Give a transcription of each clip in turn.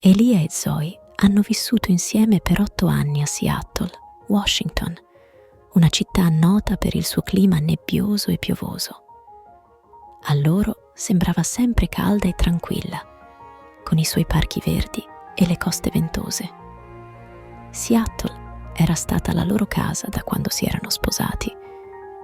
Elia e Zoe hanno vissuto insieme per 8 anni a Seattle, Washington, una città nota per il suo clima nebbioso e piovoso. A loro sembrava sempre calda e tranquilla, con i suoi parchi verdi e le coste ventose. Seattle era stata la loro casa da quando si erano sposati,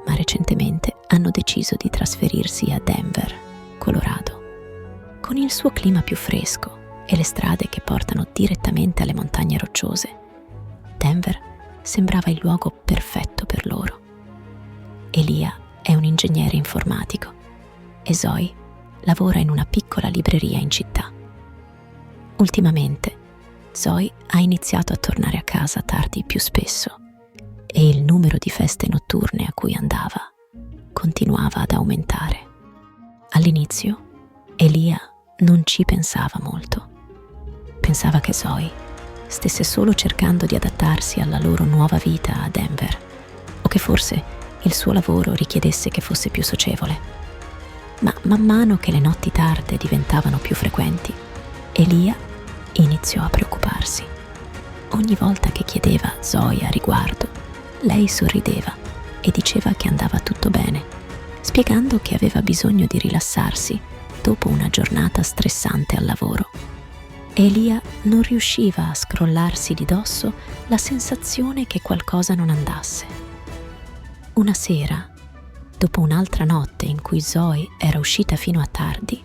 ma recentemente hanno deciso di trasferirsi a Denver, Colorado. Con il suo clima più fresco e le strade che portano direttamente alle montagne rocciose, Denver sembrava il luogo perfetto per loro. Elia è un ingegnere informatico e Zoe lavora in una piccola libreria in città. Ultimamente, Zoe ha iniziato a tornare a casa tardi più spesso e il numero di feste notturne a cui andava continuava ad aumentare. All'inizio, Elia non ci pensava molto. Pensava che Zoe stesse solo cercando di adattarsi alla loro nuova vita a Denver, o che forse il suo lavoro richiedesse che fosse più socievole. Ma man mano che le notti tarde diventavano più frequenti, Elia iniziò a preoccuparsi. Ogni volta che chiedeva a Zoe a riguardo, lei sorrideva e diceva che andava tutto bene, spiegando che aveva bisogno di rilassarsi dopo una giornata stressante al lavoro. Elia non riusciva a scrollarsi di dosso la sensazione che qualcosa non andasse. Una sera, dopo un'altra notte in cui Zoe era uscita fino a tardi,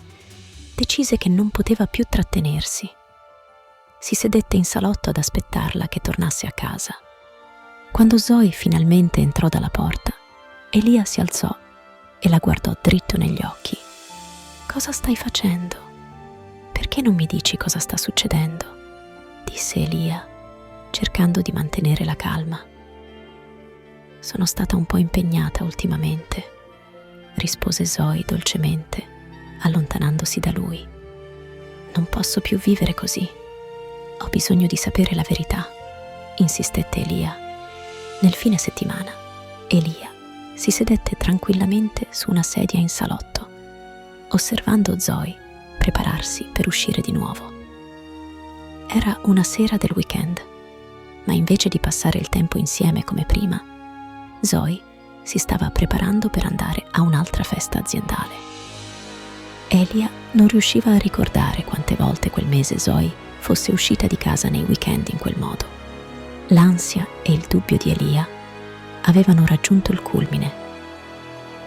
decise che non poteva più trattenersi. Si sedette in salotto ad aspettarla che tornasse a casa. Quando Zoe finalmente entrò dalla porta, Elia si alzò e la guardò dritto negli occhi. «Cosa stai facendo? Perché non mi dici cosa sta succedendo?» disse Elia, cercando di mantenere la calma. «Sono stata un po' impegnata ultimamente», rispose Zoe dolcemente, allontanandosi da lui. «Non posso più vivere così. Ho bisogno di sapere la verità», insistette Elia. Nel fine settimana, Elia si sedette tranquillamente su una sedia in salotto, osservando Zoe prepararsi per uscire di nuovo. Era una sera del weekend, ma invece di passare il tempo insieme come prima, Zoe si stava preparando per andare a un'altra festa aziendale. Elia non riusciva a ricordare quante volte quel mese Zoe fosse uscita di casa nei weekend in quel modo. L'ansia e il dubbio di Elia avevano raggiunto il culmine.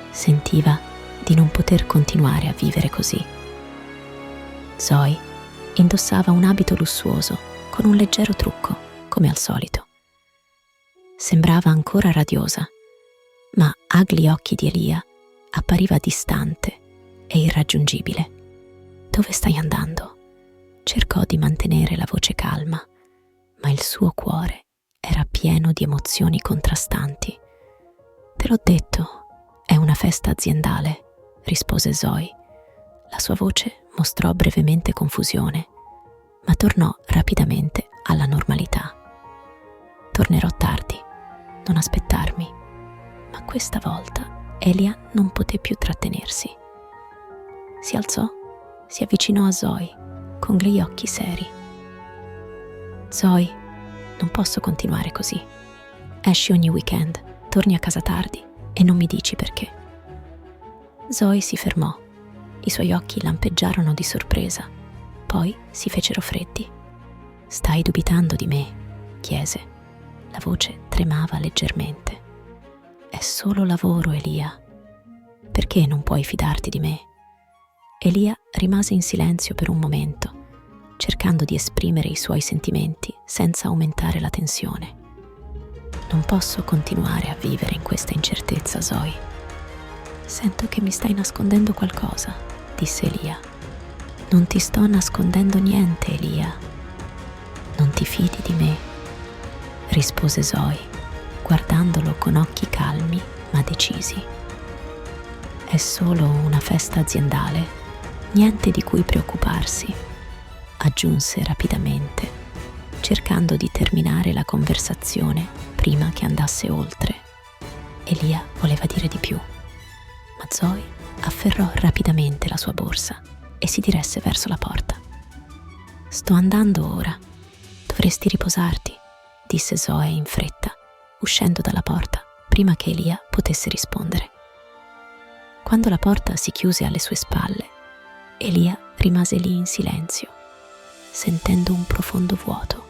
Sentiva di non poter continuare a vivere così. Zoe indossava un abito lussuoso con un leggero trucco, come al solito. Sembrava ancora radiosa, ma agli occhi di Elia appariva distante e irraggiungibile. «Dove stai andando?» Cercò di mantenere la voce calma, ma il suo cuore era pieno di emozioni contrastanti. «Te l'ho detto, è una festa aziendale», rispose Zoe. La sua voce mostrò brevemente confusione, ma tornò rapidamente alla normalità. «Tornerò tardi, non aspettarmi». Ma questa volta Elia non poté più trattenersi. Si alzò, si avvicinò a Zoe con gli occhi seri. «Zoe, non posso continuare così. Esci ogni weekend, torni a casa tardi e non mi dici perché». Zoe si fermò. I suoi occhi lampeggiarono di sorpresa, poi si fecero freddi. «Stai dubitando di me?» chiese. La voce tremava leggermente. «È solo lavoro, Elia. Perché non puoi fidarti di me?» Elia rimase in silenzio per un momento, cercando di esprimere i suoi sentimenti senza aumentare la tensione. «Non posso continuare a vivere in questa incertezza, Zoe. Sento che mi stai nascondendo qualcosa», disse Elia. «Non ti sto nascondendo niente, Elia. Non ti fidi di me?» rispose Zoe, guardandolo con occhi calmi ma decisi. «È solo una festa aziendale, niente di cui preoccuparsi», aggiunse rapidamente, cercando di terminare la conversazione prima che andasse oltre. Elia voleva dire di più, ma Zoe afferrò rapidamente la sua borsa e si diresse verso la porta. Sto andando ora. Dovresti riposarti, disse Zoe in fretta, uscendo dalla porta prima che Elia potesse rispondere. Quando la porta si chiuse alle sue spalle, Elia rimase lì in silenzio, sentendo un profondo vuoto.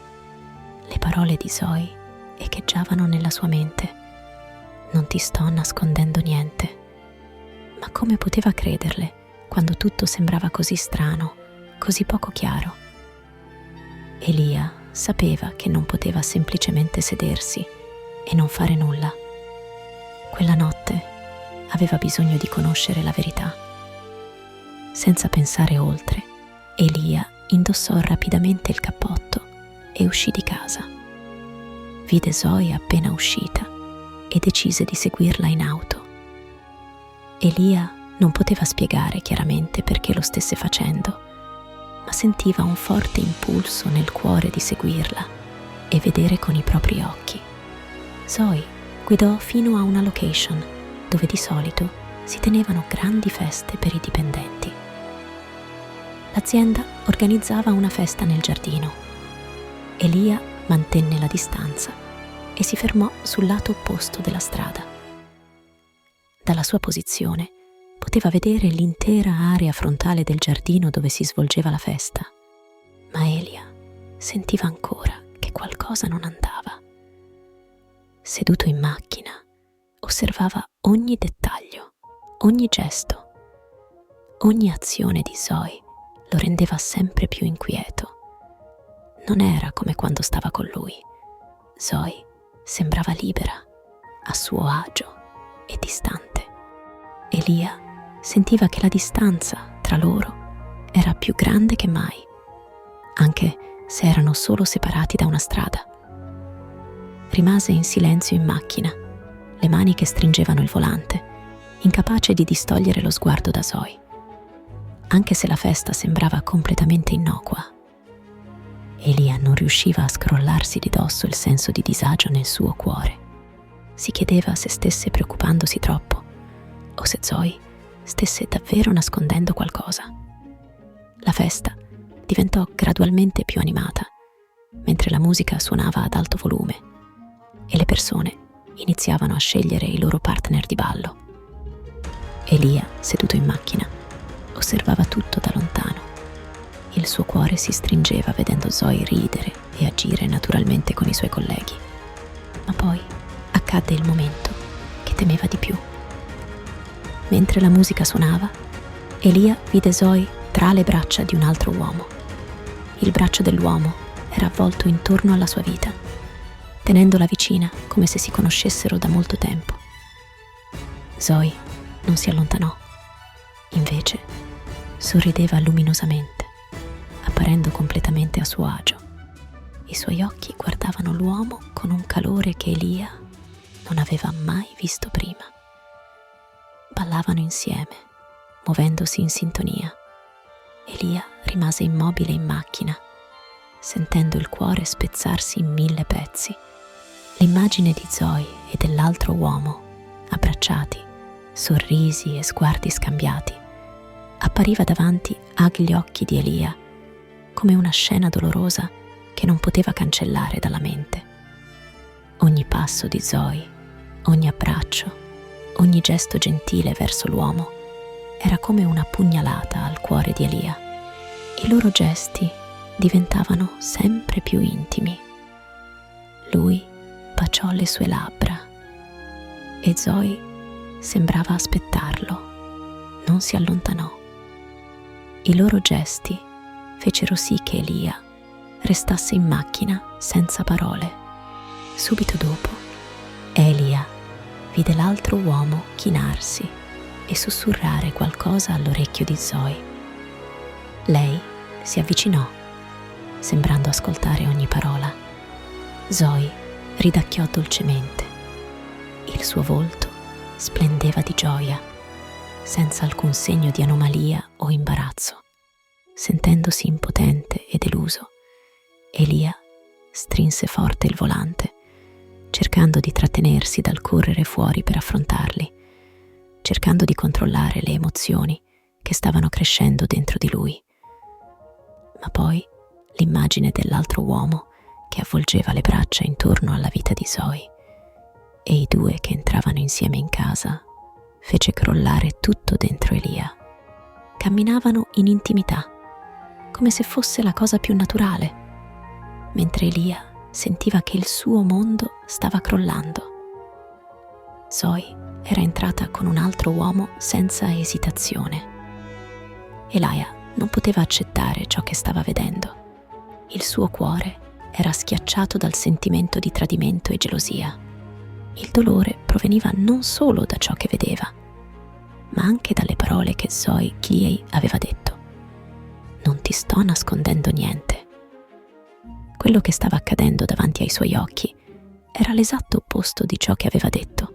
Le parole di Zoe echeggiavano nella sua mente. Non ti sto nascondendo niente. Ma come poteva crederle quando tutto sembrava così strano, così poco chiaro? Elia sapeva che non poteva semplicemente sedersi e non fare nulla. Quella notte aveva bisogno di conoscere la verità. Senza pensare oltre, Elia indossò rapidamente il cappotto e uscì di casa. Vide Zoe appena uscita e decise di seguirla in auto. Elia non poteva spiegare chiaramente perché lo stesse facendo, ma sentiva un forte impulso nel cuore di seguirla e vedere con i propri occhi. Zoe guidò fino a una location dove di solito si tenevano grandi feste per i dipendenti. L'azienda organizzava una festa nel giardino. Elia mantenne la distanza e si fermò sul lato opposto della strada. Dalla sua posizione poteva vedere l'intera area frontale del giardino dove si svolgeva la festa, ma Elia sentiva ancora che qualcosa non andava. Seduto in macchina, osservava ogni dettaglio, ogni gesto, ogni azione di Zoe lo rendeva sempre più inquieto. Non era come quando stava con lui. Zoe sembrava libera, a suo agio e distante. Elia sentiva che la distanza tra loro era più grande che mai, anche se erano solo separati da una strada. Rimase in silenzio in macchina, le mani che stringevano il volante, incapace di distogliere lo sguardo da Zoe. Anche se la festa sembrava completamente innocua, Elia non riusciva a scrollarsi di dosso il senso di disagio nel suo cuore. Si chiedeva se stesse preoccupandosi troppo o se Zoe stesse davvero nascondendo qualcosa. La festa diventò gradualmente più animata, mentre la musica suonava ad alto volume e le persone iniziavano a scegliere i loro partner di ballo. Elia, seduto in macchina, osservava tutto da lontano. Il suo cuore si stringeva vedendo Zoe ridere e agire naturalmente con i suoi colleghi. Ma poi accadde il momento che temeva di più. Mentre la musica suonava, Elia vide Zoe tra le braccia di un altro uomo. Il braccio dell'uomo era avvolto intorno alla sua vita, tenendola vicina come se si conoscessero da molto tempo. Zoe non si allontanò. Invece sorrideva luminosamente, apparendo completamente a suo agio. I suoi occhi guardavano l'uomo con un calore che Elia non aveva mai visto prima. Ballavano insieme, muovendosi in sintonia. Elia rimase immobile in macchina, sentendo il cuore spezzarsi in 1000 pezzi. L'immagine di Zoe e dell'altro uomo, abbracciati, sorrisi e sguardi scambiati, appariva davanti agli occhi di Elia come una scena dolorosa che non poteva cancellare dalla mente. Ogni passo di Zoe, ogni abbraccio, ogni gesto gentile verso l'uomo era come una pugnalata al cuore di Elia. I loro gesti diventavano sempre più intimi. Lui baciò le sue labbra e Zoe sembrava aspettarlo. Non si allontanò. I loro gesti fecero sì che Elia restasse in macchina senza parole. Subito dopo, Elia vide l'altro uomo chinarsi e sussurrare qualcosa all'orecchio di Zoe. Lei si avvicinò, sembrando ascoltare ogni parola. Zoe ridacchiò dolcemente. Il suo volto splendeva di gioia, senza alcun segno di anomalia o imbarazzo. Sentendosi impotente e deluso, Elia strinse forte il volante, cercando di trattenersi dal correre fuori per affrontarli, cercando di controllare le emozioni che stavano crescendo dentro di lui. Ma poi l'immagine dell'altro uomo che avvolgeva le braccia intorno alla vita di Zoe, e i due che entravano insieme in casa fece crollare tutto dentro Elia. Camminavano in intimità, come se fosse la cosa più naturale, mentre Elia sentiva che il suo mondo stava crollando. Zoe era entrata con un altro uomo senza esitazione. Elia non poteva accettare ciò che stava vedendo. Il suo cuore era schiacciato dal sentimento di tradimento e gelosia. Il dolore proveniva non solo da ciò che vedeva, ma anche dalle parole che Zoe gli aveva detto. Non ti sto nascondendo niente. Quello che stava accadendo davanti ai suoi occhi era l'esatto opposto di ciò che aveva detto.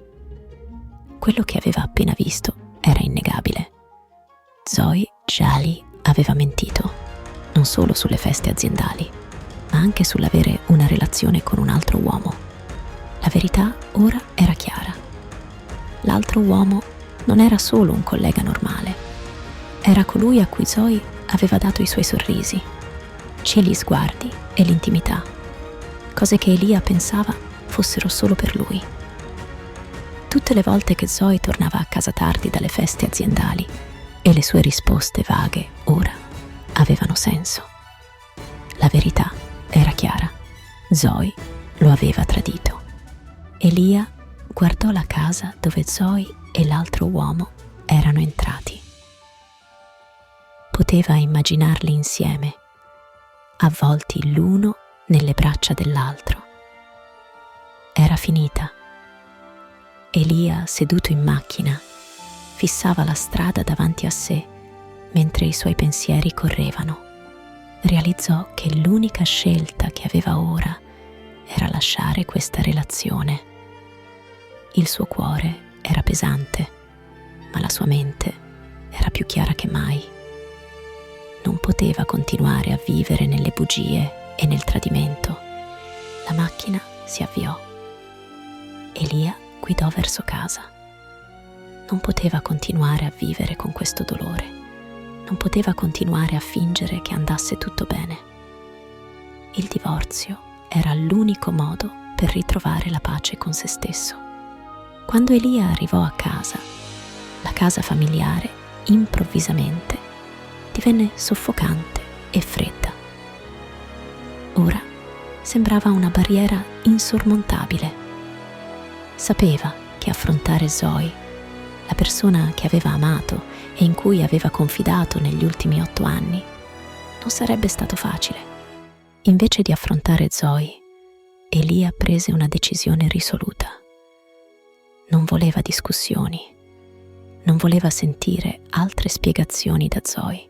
Quello che aveva appena visto era innegabile. Zoe Jali aveva mentito, non solo sulle feste aziendali, ma anche sull'avere una relazione con un altro uomo. La verità ora era chiara. L'altro uomo non era solo un collega normale, era colui a cui Zoe aveva dato i suoi sorrisi, cieli sguardi e l'intimità, cose che Elia pensava fossero solo per lui. Tutte le volte che Zoe tornava a casa tardi dalle feste aziendali e le sue risposte vaghe ora avevano senso. La verità era chiara. Zoe lo aveva tradito. Elia guardò la casa dove Zoe e l'altro uomo erano entrati. Poteva immaginarli insieme, avvolti l'uno nelle braccia dell'altro. Era finita. Elia, seduto in macchina, fissava la strada davanti a sé mentre i suoi pensieri correvano. Realizzò che l'unica scelta che aveva ora era lasciare questa relazione. Il suo cuore era pesante, ma la sua mente era più chiara che mai. Non poteva continuare a vivere nelle bugie e nel tradimento. La macchina si avviò. Elia guidò verso casa. Non poteva continuare a vivere con questo dolore. Non poteva continuare a fingere che andasse tutto bene. Il divorzio era l'unico modo per ritrovare la pace con se stesso. Quando Elia arrivò a casa, la casa familiare improvvisamente divenne soffocante e fredda. Ora sembrava una barriera insormontabile. Sapeva che affrontare Zoe, la persona che aveva amato e in cui aveva confidato negli ultimi 8 anni, non sarebbe stato facile. Invece di affrontare Zoe, Elia prese una decisione risoluta. Non voleva discussioni, non voleva sentire altre spiegazioni da Zoe.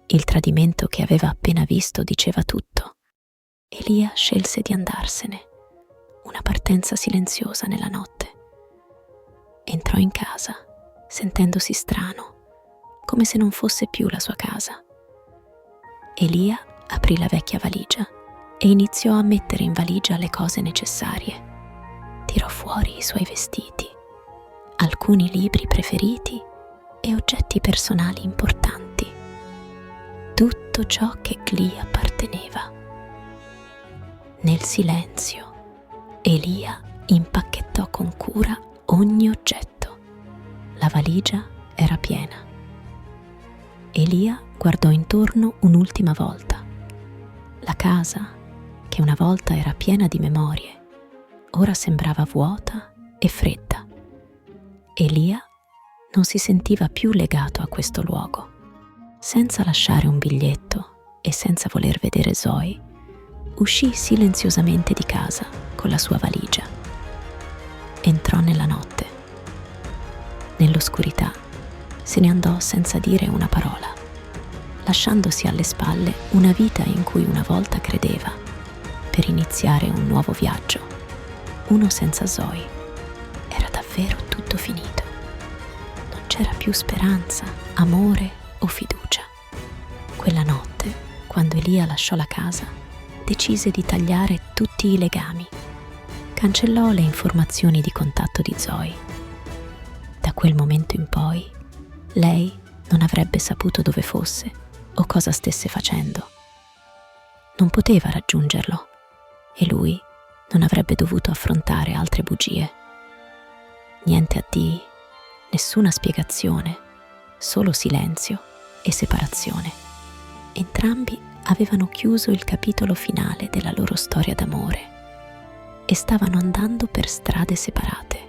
Il tradimento che aveva appena visto diceva tutto. Elia scelse di andarsene. Una partenza silenziosa nella notte. Entrò in casa, sentendosi strano, come se non fosse più la sua casa. Elia aprì la vecchia valigia e iniziò a mettere in valigia le cose necessarie. Tirò fuori i suoi vestiti, alcuni libri preferiti e oggetti personali importanti. Tutto ciò che gli apparteneva. Nel silenzio, Elia impacchettò con cura ogni oggetto. La valigia era piena. Elia guardò intorno un'ultima volta. La casa, che una volta era piena di memorie, ora sembrava vuota e fredda. Elia non si sentiva più legato a questo luogo. Senza lasciare un biglietto e senza voler vedere Zoe, uscì silenziosamente di casa con la sua valigia. Entrò nella notte. Nell'oscurità se ne andò senza dire una parola, lasciandosi alle spalle una vita in cui una volta credeva, per iniziare un nuovo viaggio, uno senza Zoe. Era davvero tutto finito. Non c'era più speranza, amore o fiducia. Quella notte, quando Elia lasciò la casa, decise di tagliare tutti i legami. Cancellò le informazioni di contatto di Zoe. Da quel momento in poi, lei non avrebbe saputo dove fosse o cosa stesse facendo. non poteva raggiungerlo e lui non avrebbe dovuto affrontare altre bugie. Niente addii, nessuna spiegazione, solo silenzio e separazione. Entrambi avevano chiuso il capitolo finale della loro storia d'amore e stavano andando per strade separate.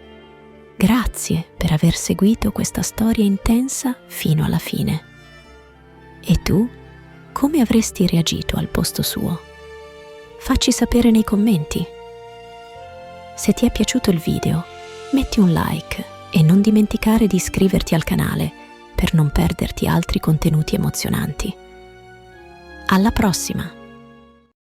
Grazie per aver seguito questa storia intensa fino alla fine. E tu, come avresti reagito al posto suo? Facci sapere nei commenti. Se ti è piaciuto il video, metti un like e non dimenticare di iscriverti al canale per non perderti altri contenuti emozionanti. Alla prossima!